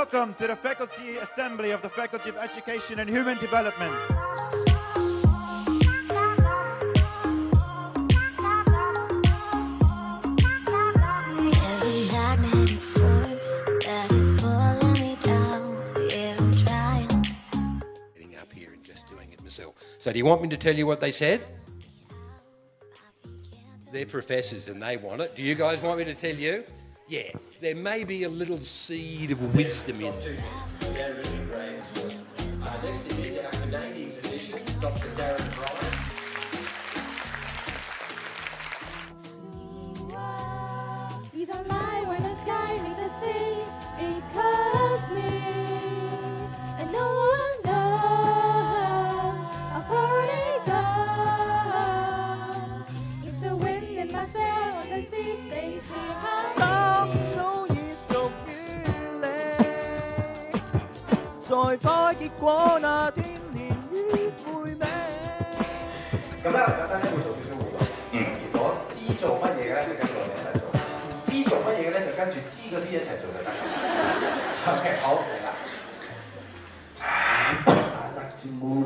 welcome to the Faculty Assembly of the Faculty of Education and Human Development. Up here and just doing it myself. So do you want me to tell you what they said? They're professors and they want it. Do you guys want me to tell you? Yeah, there may be a little seed of wisdom in there. They're really great. Next is our Canadian physician, Dr. Darren Bryan. See the light when the sky meets the sea. It calls me, and no one knows how far it goes. If the wind in my sail on the sea stays behind me. 早已屬於你，在快結果那天年月回味。咁咧，簡單咧會做少少互動。如果知做乜嘢嘅咧，就跟住我哋一齊做；唔知做乜嘢嘅咧，就跟住知嗰啲一齊做就得。OK， 好嚟啦。I like to move